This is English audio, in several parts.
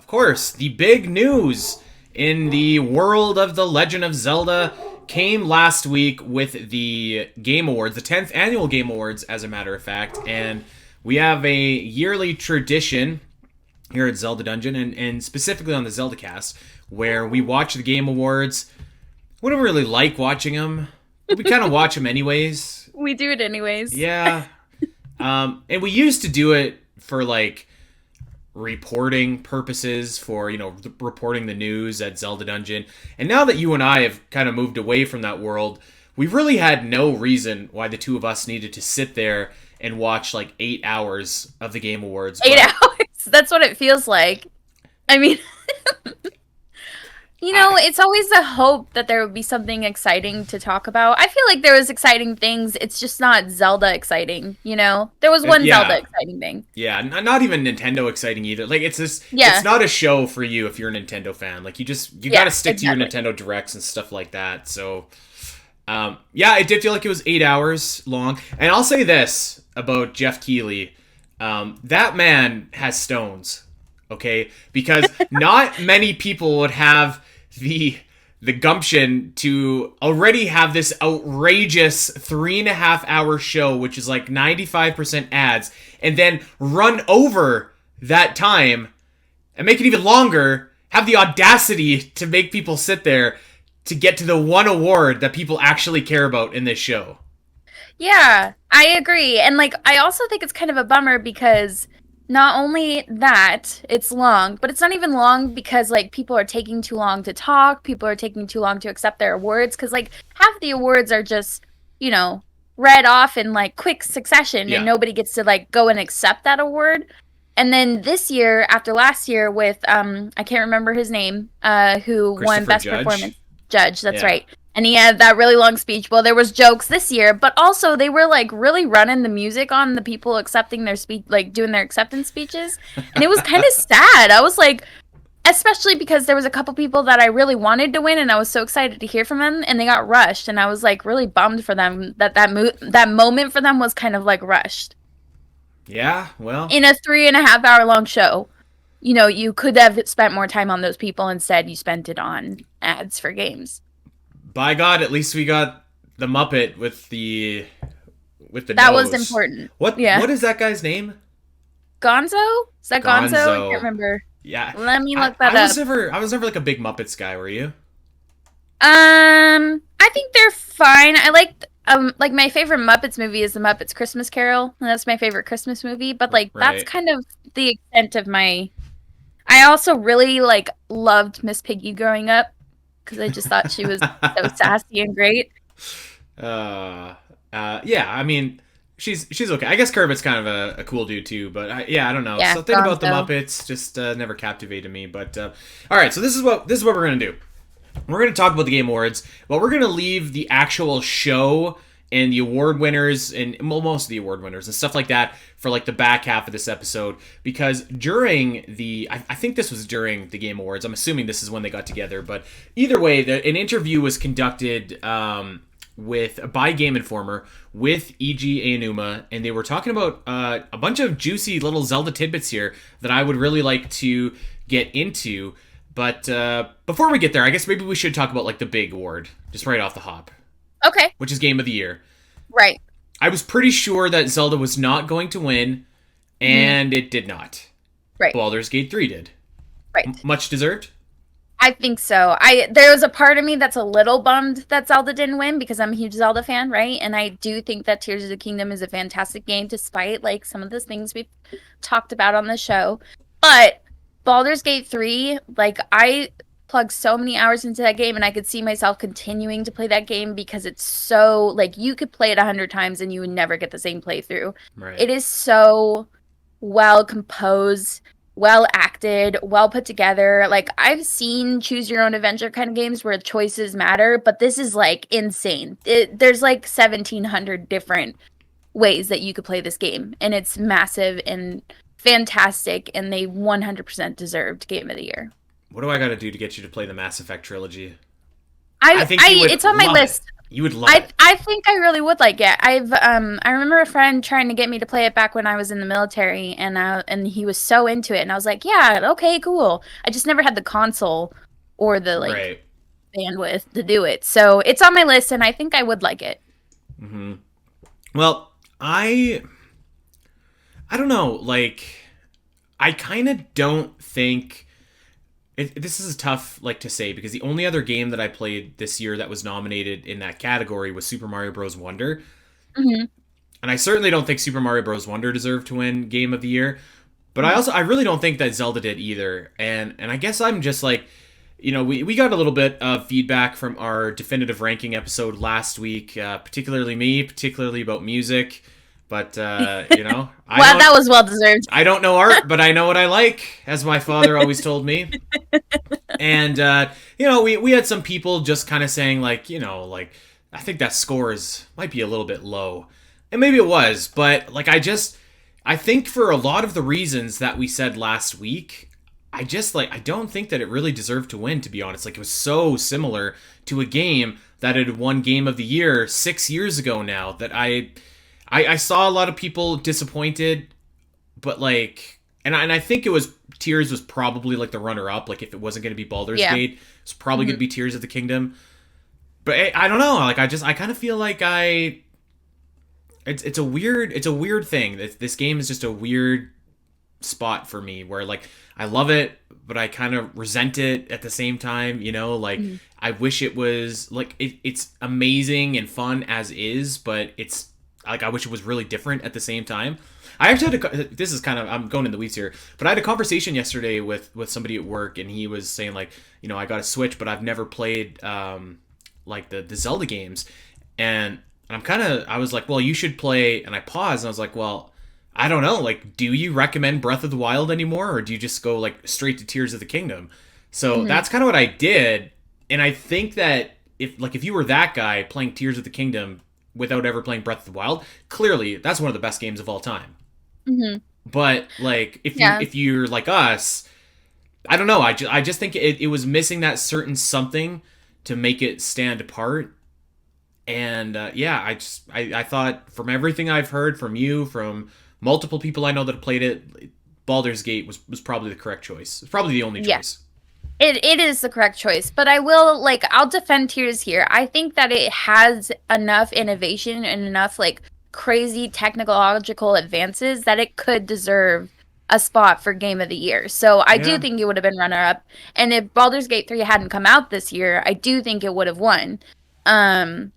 of course, the big news in the world of The Legend of Zelda came last week with the Game Awards, the 10th annual Game Awards, as a matter of fact. And we have a yearly tradition here at Zelda Dungeon, and specifically on the Zelda Cast, where we watch the Game Awards. We don't really like watching them, but we kind of watch them anyways. We do it anyways. Yeah. And we used to do it for, like, reporting purposes, for, you know, reporting the news at Zelda Dungeon. And now that you and I have kind of moved away from that world, we've really had no reason why the two of us needed to sit there and watch like 8 hours of the Game Awards. 8 hours? That's what it feels like. I mean, you know, it's always a hope that there would be something exciting to talk about. I feel like there was exciting things. It's just not Zelda exciting, you know? There was one Zelda exciting thing. Yeah, not even Nintendo exciting either. Like, it's just, it's not a show for you if you're a Nintendo fan. Like, you gotta stick to your Nintendo Directs and stuff like that. So, it did feel like it was 8 hours long. And I'll say this about Geoff Keighly. That man has stones, okay? Because not many people would have the gumption to already have this outrageous 3.5 hour show, which is like 95% ads, and then run over that time and make it even longer, have the audacity to make people sit there to get to the one award that people actually care about in this show. Yeah, I agree. And like, I also think it's kind of a bummer because not only that it's long, but it's not even long because like people are taking too long to talk, people are taking too long to accept their awards, because like half the awards are just, you know, read off in like quick succession and nobody gets to like go and accept that award. And then this year, after last year with I can't remember his name, who won Best Performance. Judge, that's right. And he had that really long speech. Well, there was jokes this year, but also they were like really running the music on the people accepting their speech, like doing their acceptance speeches. And it was kind of sad. I was like, especially because there was a couple people that I really wanted to win and I was so excited to hear from them, and they got rushed. And I was like really bummed for them that moment for them was kind of like rushed. Yeah, well. In a 3.5 hour long show, you know, you could have spent more time on those people. Instead, you spent it on ads for games. By God, at least we got the Muppet with the that nose. Was important. What is that guy's name? Gonzo? Is that Gonzo? I can't remember. Yeah. Let me look that up. I was never like a big Muppets guy, were you? I think they're fine. I like my favorite Muppets movie is the Muppets Christmas Carol, and that's my favorite Christmas movie, but like that's kind of the extent of my. I also really like loved Miss Piggy growing up, because I just thought she was so sassy and great. Yeah, I mean, she's okay. I guess Kermit's kind of a cool dude too, but I don't know. Yeah, something about the Muppets just never captivated me. But all right, so this is what we're gonna do. We're gonna talk about the Game Awards, but we're gonna leave the actual show and the award winners and most of the award winners and stuff like that for like the back half of this episode, because during I think this was during the Game Awards. I'm assuming this is when they got together, but either way, an interview was conducted by Game Informer with Eiji Aonuma, and they were talking about a bunch of juicy little Zelda tidbits here that I would really like to get into. But before we get there, I guess maybe we should talk about like the big award just right off the hop. Okay. Which is Game of the Year. Right. I was pretty sure that Zelda was not going to win, and it did not. Right. Baldur's Gate 3 did. Right. Much deserved? I think so. There was a part of me that's a little bummed that Zelda didn't win, because I'm a huge Zelda fan, right? And I do think that Tears of the Kingdom is a fantastic game, despite like some of the things we've talked about on the show. But Baldur's Gate 3, like I plugged so many hours into that game, and I could see myself continuing to play that game because it's so like you could play it 100 times and you would never get the same playthrough. Right. It is so well composed, well acted, well put together. Like I've seen choose your own adventure kind of games where choices matter, but this is like insane. There's like 1,700 different ways that you could play this game, and it's massive and fantastic, and they 100% deserved Game of the Year. What do I got to do to get you to play the Mass Effect trilogy? I think it's on my list. You would love it. I think I really would like it. I remember a friend trying to get me to play it back when I was in the military, and he was so into it, and I was like, yeah, okay, cool. I just never had the console or the like Right. bandwidth to do it. So it's on my list, and I think I would like it. Mm-hmm. Well, I don't know. Like, I kind of don't think this is tough like to say because the only other game that I played this year that was nominated in that category was Super Mario Bros. Wonder, Hmm. and I certainly don't think Super Mario Bros. Wonder deserved to win Game of the Year. But Hmm. I really don't think that Zelda did either. And I guess I'm just like, we got a little bit of feedback from our definitive ranking episode last week, particularly about music. But Well, that was well deserved. I don't know art, but I know what I like, as my father always told me. And we had some people just kind of saying like, like I think that might be a little bit low, and maybe it was, but like I think for a lot of the reasons that we said last week, I don't think that it really deserved to win, to be honest. Like, it was so similar to a game that had won Game of the Year 6 years ago now that I saw a lot of people disappointed, but like, and I think it was Tears was probably like the runner up. Like, if it wasn't going to be Baldur's Yeah. Gate, it's probably going to be Tears of the Kingdom. But I don't know. Like, I kind of feel like it's a weird thing. This game is just a weird spot for me where like I love it, but I kind of resent it at the same time. Like Mhm. I wish it was like it's amazing and fun as is, but it's like I wish it was really different at the same time. I actually this is kind of I'm going in the weeds here, but I had a conversation yesterday with somebody at work, and he was saying like I got a Switch, but I've never played like the Zelda games, and I was like, well, you should play, and I paused and I was like, well, I don't know. Like, do you recommend Breath of the Wild anymore, or do you just go like straight to Tears of the Kingdom? So Mhm. that's kind of what I did, and I think that if you were that guy playing Tears of the Kingdom without ever playing Breath of the Wild, clearly that's one of the best games of all time. Mhm. But like, Yeah. if you're like us, I don't know. I just think it was missing that certain something to make it stand apart. And yeah, I thought from everything I've heard from you, from multiple people I know that have played it, Baldur's Gate was probably the correct choice. It's probably the only Yeah. choice. It is the correct choice, but I'll defend Tears here. I think that it has enough innovation and enough like crazy technological advances that it could deserve a spot for Game of the Year. So I do Yeah. think it would have been runner up. And if Baldur's Gate 3 hadn't come out this year, I do think it would have won. Um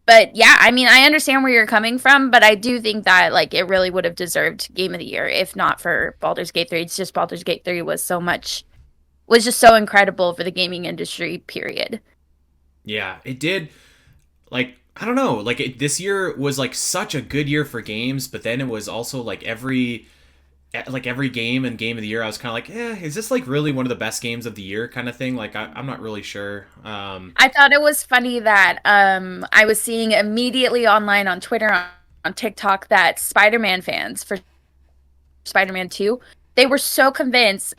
but yeah, I mean, I understand where you're coming from, but I do think that like it really would have deserved Game of the Year if not for Baldur's Gate 3. It's just Baldur's Gate 3 was just so incredible for the gaming industry, period. Yeah, it did. Like, I don't know. Like, this year was like such a good year for games, but then it was also like every game and game of the year I was kind of like, is this like really one of the best games of the year kind of thing? Like, I'm not really sure. I thought it was funny that I was seeing immediately online on Twitter, on TikTok, that Spider-Man fans for Spider-Man 2, they were so convinced,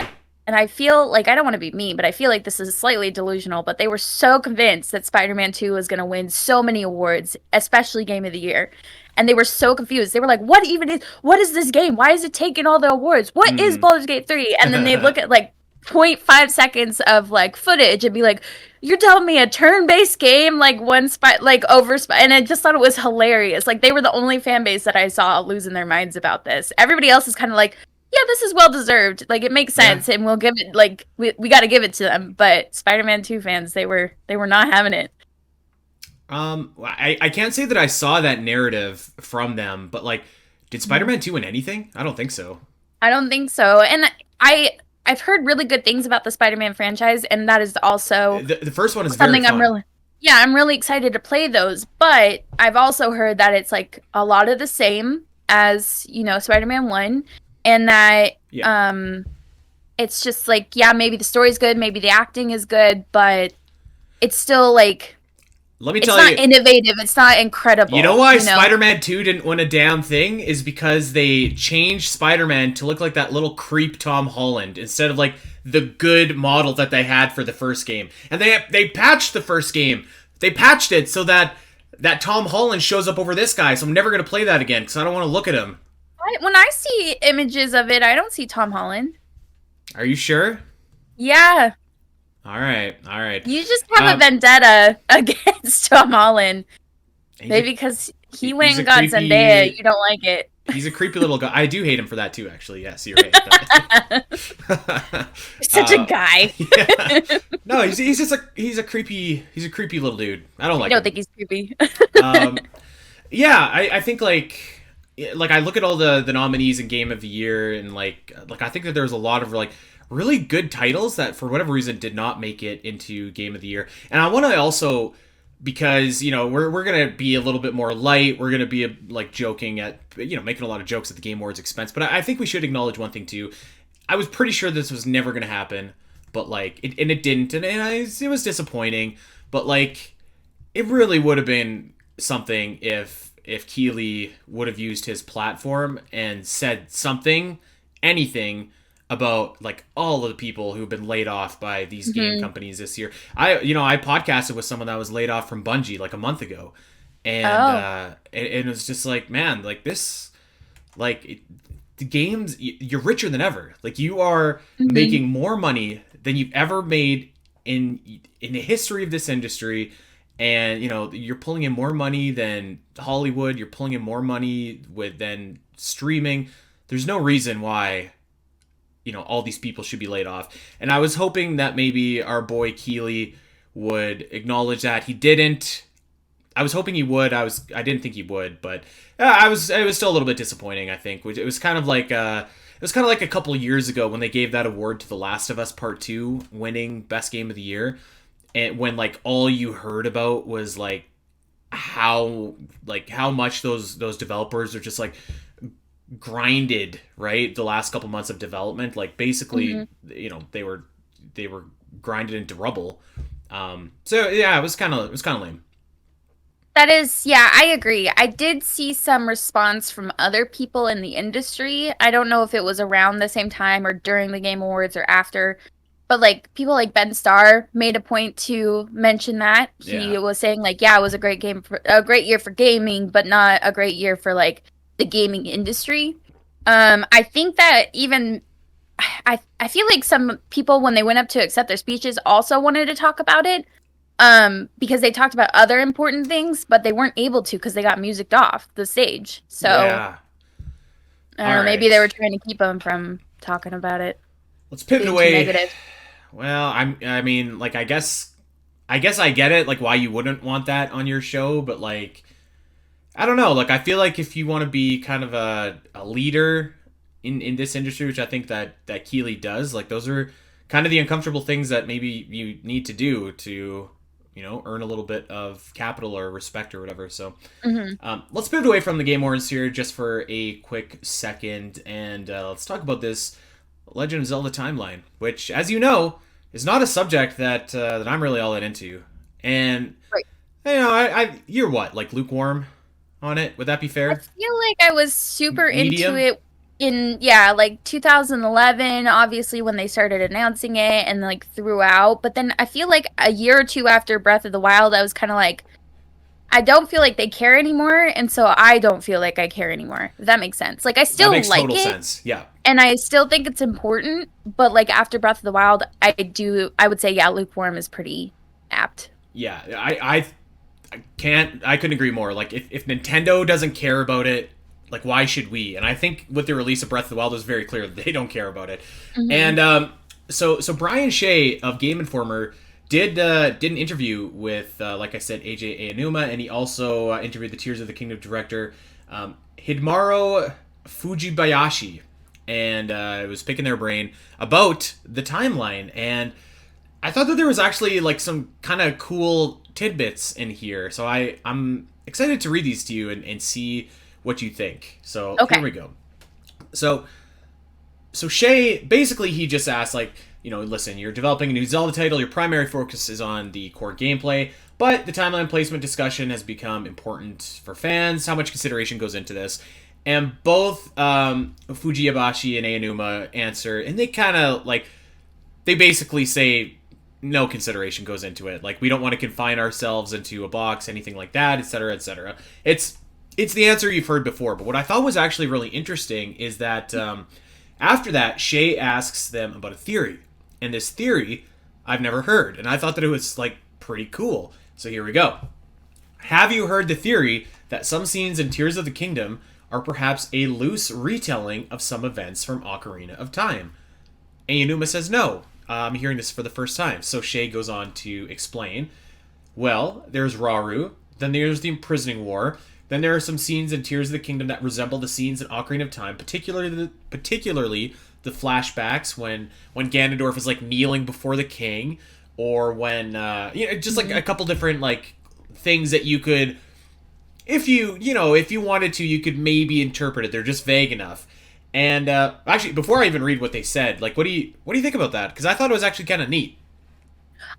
and I feel like I don't want to be mean, but I feel like this is slightly delusional, but they were so convinced that Spider-Man 2 was going to win so many awards, especially Game of the Year. And they were so confused. They were like, what is this game? Why is it taking all the awards? What is Hmm. Baldur's Gate 3? And then they'd look at like 0.5 seconds of like footage and be like, you're telling me a turn-based game like and I just thought it was hilarious. Like, they were the only fan base that I saw losing their minds about this. Everybody else is kind of like, yeah, this is well deserved. Like, it makes Yeah. sense, and we'll give it like we got to give it to them. But Spider-Man 2 fans, they were not having it. I can't say that I saw that narrative from them, but like, did Spider-Man 2 win anything? I don't think so. I don't think so. And I've heard really good things about the Spider-Man franchise, and that is also The first one is very something fun. I'm really excited to play those. But I've also heard that it's like a lot of the same as, Spider-Man 1, and that Yeah. it's just like, yeah, maybe the story's good, maybe the acting is good, but it's still like Let me it's tell not you, innovative, it's not incredible. you know why Spider-Man 2 didn't win a damn thing is because they changed Spider-Man to look like that little creep Tom Holland instead of like the good model that they had for the first game. And they patched the first game. they patched it so that Tom Holland shows up over this guy. So I'm never gonna play that again because I don't want to look at him. When I see images of it, I don't see Tom Holland. Are you sure? Yeah. All right, all right. You just have a vendetta against Tom Holland. Maybe because he went and got creepy, Zendaya, you don't like it. He's a creepy little guy. I do hate him for that too, actually. Yes, you're right. Such a guy. Yeah. No, he's a creepy little dude. I don't like I don't him. think he's creepy. Yeah, I think like I look at all the nominees in Game of the Year, and like I think that there's a lot of like really good titles that for whatever reason did not make it into Game of the Year. And I want to also, because we're gonna be a little bit more light, we're gonna be like joking at making a lot of jokes at the Game Awards expense, but I think we should acknowledge one thing too. I was pretty sure this was never gonna happen, but like it didn't, and it was disappointing. But like it really would have been something if Keighley would have used his platform and said something, anything, about like all of the people who've been laid off by these game companies this year. I podcasted with someone that was laid off from Bungie like a month ago, and it was just like, man, like this, like the games, you're richer than ever. Like you are making more money than you've ever made in the history of this industry. And you're pulling in more money than Hollywood. You're pulling in more money than streaming. There's no reason why all these people should be laid off. And I was hoping that maybe our boy Keighley would acknowledge that. He didn't. I was hoping he would. I didn't think he would, but it was still a little bit disappointing, I think. It was kind of like a couple of years ago when they gave that award to The Last of Us Part 2 winning Best Game of the Year. And when like all you heard about was like how much those developers are just like grinded, right? The last couple months of development, like basically, they were grinded into rubble. So yeah, it was kind of lame. That is, yeah, I agree. I did see some response from other people in the industry. I don't know if it was around the same time or during the Game Awards or after, but like people like Ben Starr made a point to mention that. He was saying like, yeah, it was a great year for gaming, but not a great year for like the gaming industry. I think that even I feel like some people, when they went up to accept their speeches, also wanted to talk about it. Because they talked about other important things, but they weren't able to because they got musicked off the stage. So maybe they were trying to keep them from talking about it. Let's pivot away. Negative. Well, I mean, like, I guess I get it, like, why you wouldn't want that on your show, but like, I don't know. Like, I feel like if you want to be kind of a leader in this industry, which I think that Keighley does, like, those are kind of the uncomfortable things that maybe you need to do to earn a little bit of capital or respect or whatever. So let's pivot away from the Game Awards here just for a quick second, and let's talk about this Legend of Zelda timeline, which, as you know, is not a subject that I'm really all that into. And you're what, like lukewarm on it? Would that be fair? I feel like I was super into it in like 2011, obviously, when they started announcing it, and like throughout. But then I feel like a year or two after Breath of the Wild, I was kind of like, I don't feel like they care anymore, and so I don't feel like I care anymore. If that makes sense. Like, I still like it. That makes total sense. Yeah. And I still think it's important, but like after Breath of the Wild, I would say lukewarm is pretty apt. Yeah, I couldn't agree more. Like, if Nintendo doesn't care about it, like, why should we? And I think with the release of Breath of the Wild, it was very clear that they don't care about it. And so Brian Shea of Game Informer did an interview with, like I said, Eiji Aonuma, and he also interviewed the Tears of the Kingdom director, Hidemaru Fujibayashi, and was picking their brain about the timeline. And I thought that there was actually like some kind of cool tidbits in here. So I'm excited to read these to you and see what you think. So Here we go. So Shea, basically, he just asked, like, listen, you're developing a new Zelda title, your primary focus is on the core gameplay, but the timeline placement discussion has become important for fans. How much consideration goes into this? And both Fujibayashi and Aonuma answer, and they kind of, like, they basically say, no consideration goes into it. Like, we don't want to confine ourselves into a box, anything like that, etc., etc. It's the answer you've heard before. But what I thought was actually really interesting is that after that, Shay asks them about a theory, and this theory I've never heard, and I thought that it was like pretty cool. So here we go. Have you heard the theory that some scenes in Tears of the Kingdom are perhaps a loose retelling of some events from Ocarina of Time? Aonuma says no. I'm hearing this for the first time. So Shay goes on to explain. Well, there's Rauru, then there's the Imprisoning War, then there are some scenes in Tears of the Kingdom that resemble the scenes in Ocarina of Time, particularly the flashbacks when Ganondorf is like kneeling before the king, or when just like a couple different like things that you could, if you wanted to, you could maybe interpret it. They're just vague enough. And actually, before I even read what they said, like, what do you think about that? Because I thought it was actually kind of neat.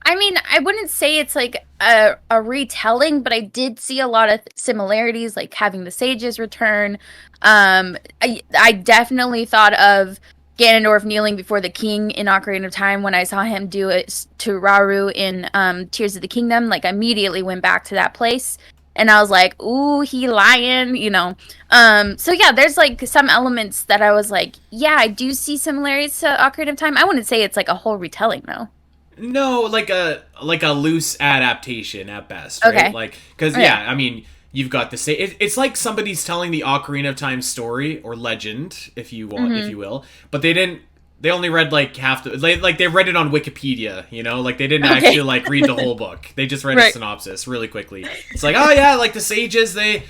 I mean, I wouldn't say it's like a retelling, but I did see a lot of similarities, like having the sages return. I definitely thought of Ganondorf kneeling before the king in Ocarina of Time when I saw him do it to Rauru in Tears of the Kingdom. Like, I immediately went back to that place. And I was like, ooh, he lying, you know. So yeah, there's like some elements that I was like, yeah, I do see similarities to Ocarina of Time. I wouldn't say it's like a whole retelling though. No, like a loose adaptation at best, right? Okay. Like, because yeah, I mean, you've got the same. It's like somebody's telling the Ocarina of Time story or legend, if you want, if you will, but they didn't. They only read like half the, like they read it on Wikipedia, you know, like they didn't actually like read the whole book. They just read a synopsis really quickly. It's like, oh yeah, like the sages, they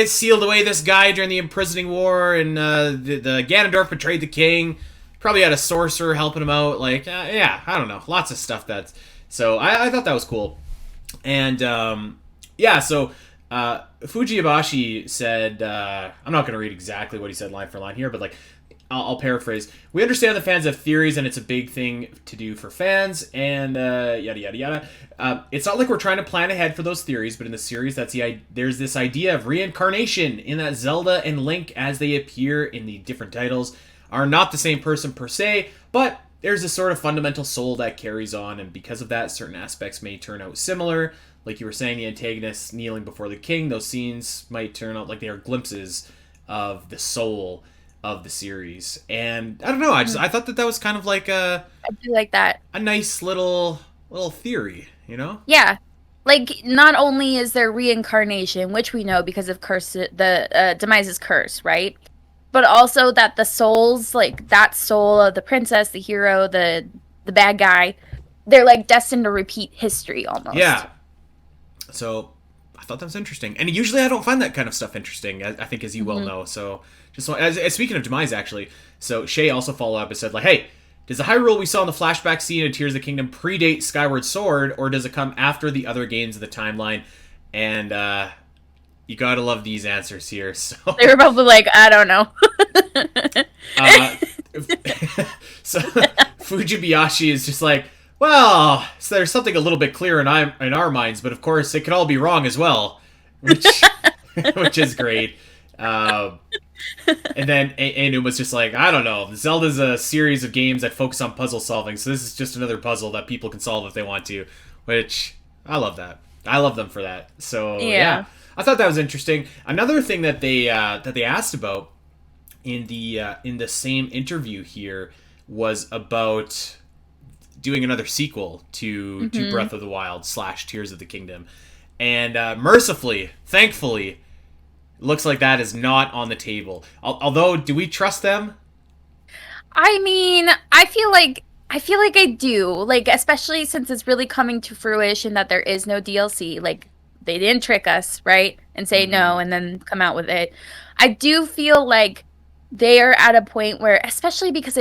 sealed away this guy during the Imprisoning War, and the Ganondorf betrayed the king. Probably had a sorcerer helping him out. Like, yeah, I don't know, lots of stuff. So I thought that was cool, and yeah, so Fujibashi said, I'm not going to read exactly what he said line for line here, but like, I'll paraphrase. We understand the fans have theories, and it's a big thing to do for fans, and yada yada yada. It's not like we're trying to plan ahead for those theories, but in the series, there's this idea of reincarnation in that Zelda and Link, as they appear in the different titles, are not the same person per se, but there's a sort of fundamental soul that carries on, and because of that, certain aspects may turn out similar. Like you were saying, the antagonist kneeling before the king, those scenes might turn out like they are glimpses of the soul of the series. And I don't know, I thought that was kind of like I do like that. A nice little theory, you know? Yeah. Like, not only is there reincarnation, which we know because of the Demise's curse, right? But also that the souls, like that soul of the princess, the hero, the bad guy, they're like destined to repeat history almost. Yeah. So I thought that was interesting. And usually I don't find that kind of stuff interesting, I think, as you well know. So just as speaking of Demise, actually, so Shay also followed up and said, like, hey, does the Hyrule we saw in the flashback scene in Tears of the Kingdom predate Skyward Sword, or does it come after the other games of the timeline? And you gotta love these answers here. So they were probably like, I don't know. So Fujibayashi is just like, well, so there's something a little bit clearer in our minds, but of course it could all be wrong as well, which is great. And then Aonuma's just like, I don't know, Zelda's a series of games that focus on puzzle solving, so this is just another puzzle that people can solve if they want to, which I love that. I love them for that. So yeah, I thought that was interesting. Another thing that they asked about in the same interview here was about doing another sequel to Breath of the Wild / Tears of the Kingdom, and mercifully, thankfully, looks like that is not on the table. Although, do we trust them? I mean, I feel like I do. Like, especially since it's really coming to fruition that there is no DLC. Like, they didn't trick us, right? And say no and then come out with it. I do feel like they are at a point where, especially because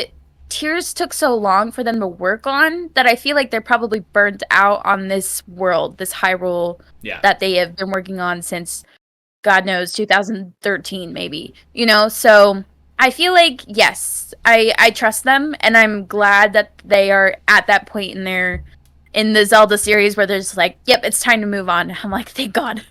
Tears took so long for them to work on, that I feel like they're probably burnt out on this world, this Hyrule that they have been working on since, God knows, 2013 maybe, you know? So I feel like, yes, I trust them, and I'm glad that they are at that point in the Zelda series where there's like, yep, it's time to move on. I'm like, thank God.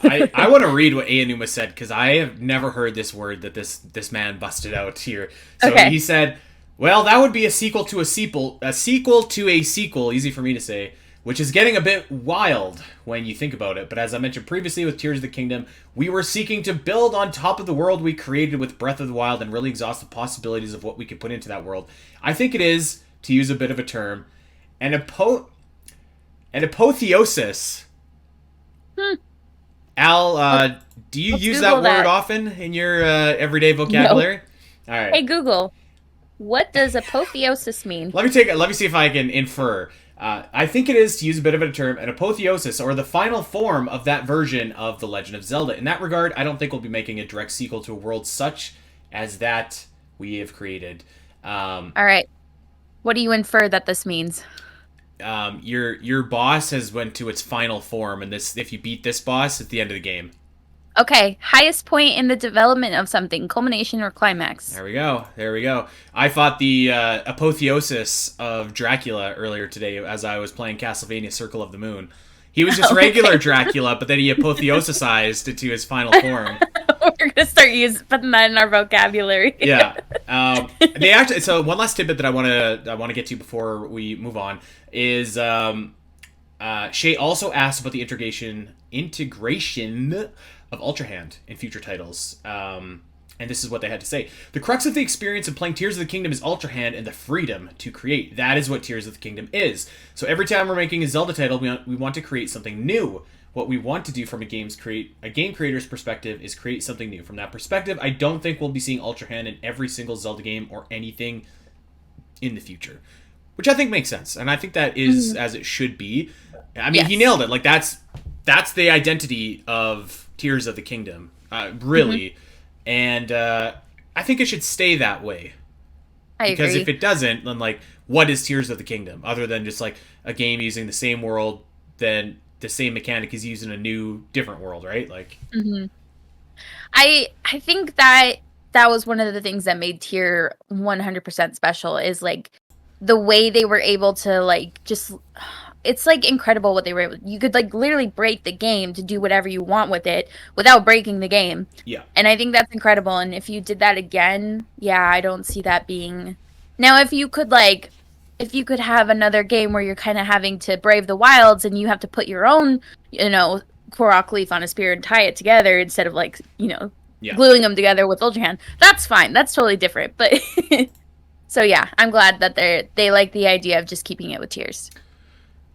I want to read what Aonuma said, because I have never heard this word that this man busted out here. So he said, Well, that would be a sequel to a sequel, easy for me to say, which is getting a bit wild when you think about it. But as I mentioned previously with Tears of the Kingdom, we were seeking to build on top of the world we created with Breath of the Wild and really exhaust the possibilities of what we could put into that world. I think it is, to use a bit of a term, an apotheosis. Al, do you Let's use Google that word that. often in your everyday vocabulary? All right. Hey Google, what does apotheosis mean? Let me see if I can infer. I think it is, to use a bit of a term, an apotheosis, or the final form of that version of The Legend of Zelda. In that regard, I don't think we'll be making a direct sequel to a world such as that we have created. All right. What do you infer that this means? Your boss has went to its final form, and this, if you beat this boss, it's the end of the game. Okay, highest point in the development of something, culmination or climax. There we go. There we go. I fought the apotheosis of Dracula earlier today as I was playing Castlevania Circle of the Moon. He was just regular Dracula, but then he apotheosized into his final form. We're gonna start putting that in our vocabulary. Yeah. They actually. So one last tidbit that I want to get to before we move on is Shay also asked about the integration of Ultrahand in future titles. And this is what they had to say. The crux of the experience of playing Tears of the Kingdom is Ultrahand and the freedom to create. That is what Tears of the Kingdom is. So every time we're making a Zelda title, we want to create something new. What we want to do from a game creator's perspective is create something new. From that perspective, I don't think we'll be seeing Ultrahand in every single Zelda game or anything in the future. Which I think makes sense. And I think that is as it should be. I mean, He nailed it. Like, that's the identity of Tears of the Kingdom. Really. And I think it should stay that way. Because if it doesn't, then, like, what is Tears of the Kingdom? Other than just, like, a game using the same world, then the same mechanic is used in a new, different world, right? Like, I think that was one of the things that made Tier 100% special is, like, the way they were able to, like, just... It's, like, incredible what they were able... You could, like, literally break the game to do whatever you want with it without breaking the game. Yeah. And I think that's incredible. And if you did that again, yeah, I don't see that being... Now, if you could, like... If you could have another game where you're kind of having to brave the wilds and you have to put your own, Korok leaf on a spear and tie it together instead of, like, gluing them together with Ultrahand, that's fine. That's totally different. But... So, yeah, I'm glad that they like the idea of just keeping it with Tears.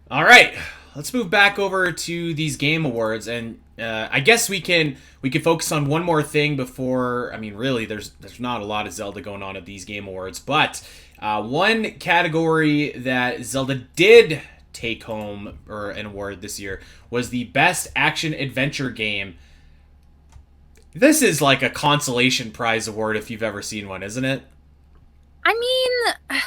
All right, let's move back over to these game awards, and I guess we can focus on one more thing before. I mean, really, there's not a lot of Zelda going on at these game awards, but one category that Zelda did take home or an award this year was the best action adventure game. This is like a consolation prize award if you've ever seen one, isn't it? I mean.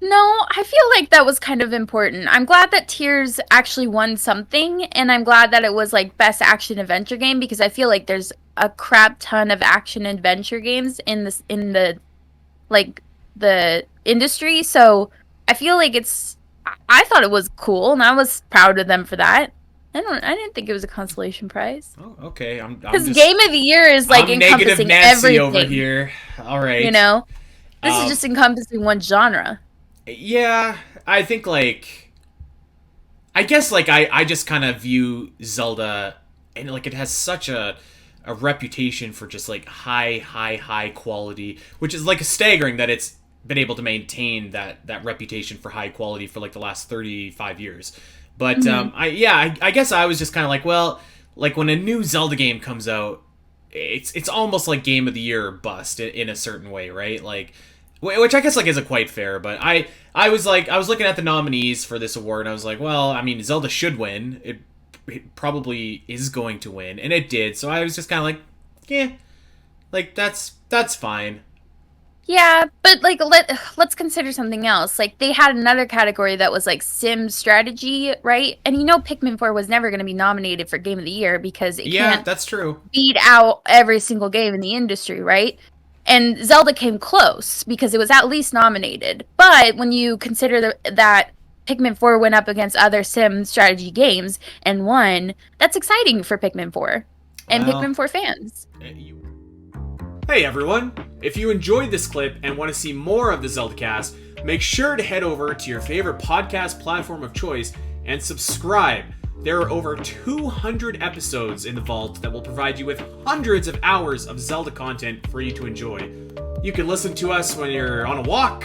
No, I feel like that was kind of important. I'm glad that Tears actually won something, and I'm glad that it was, like, best action adventure game, because I feel like there's a crap ton of action adventure games in the industry, so I feel like I thought it was cool, and I was proud of them for that. I didn't think it was a consolation prize. Oh, okay. Because Game of the Year is, like, encompassing everything. Over here. All right. This is just encompassing one genre. Yeah, I think, like, I guess, like, I just kind of view Zelda, and, like, it has such a reputation for just, like, high quality, which is, like, staggering that it's been able to maintain that reputation for high quality for, like, the last 35 years. But, I guess I was just kind of like, well, like, when a new Zelda game comes out, it's almost like Game of the Year bust in a certain way, right? Like... Which I guess, like, isn't quite fair, but I was looking at the nominees for this award, and I was like, well, I mean, Zelda should win. It probably is going to win, and it did. So I was just kind of like, yeah, like, that's fine. Yeah, but, like, let's consider something else. Like, they had another category that was, like, sim strategy, right? And Pikmin 4 was never going to be nominated for Game of the Year because it can't that's true. Beat out every single game in the industry, right? And Zelda came close because it was at least nominated. But when you consider that Pikmin 4 went up against other sim strategy games and won, that's exciting for Pikmin 4 and Pikmin 4 fans. Hey everyone! If you enjoyed this clip and want to see more of the Zelda Cast, make sure to head over to your favorite podcast platform of choice and subscribe. There are over 200 episodes in the vault that will provide you with hundreds of hours of Zelda content for you to enjoy. You can listen to us when you're on a walk,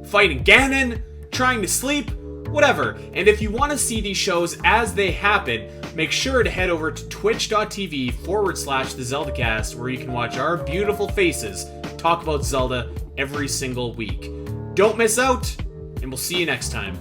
fighting Ganon, trying to sleep, whatever. And if you want to see these shows as they happen, make sure to head over to twitch.tv/the Zelda Cast, where you can watch our beautiful faces talk about Zelda every single week. Don't miss out, and we'll see you next time.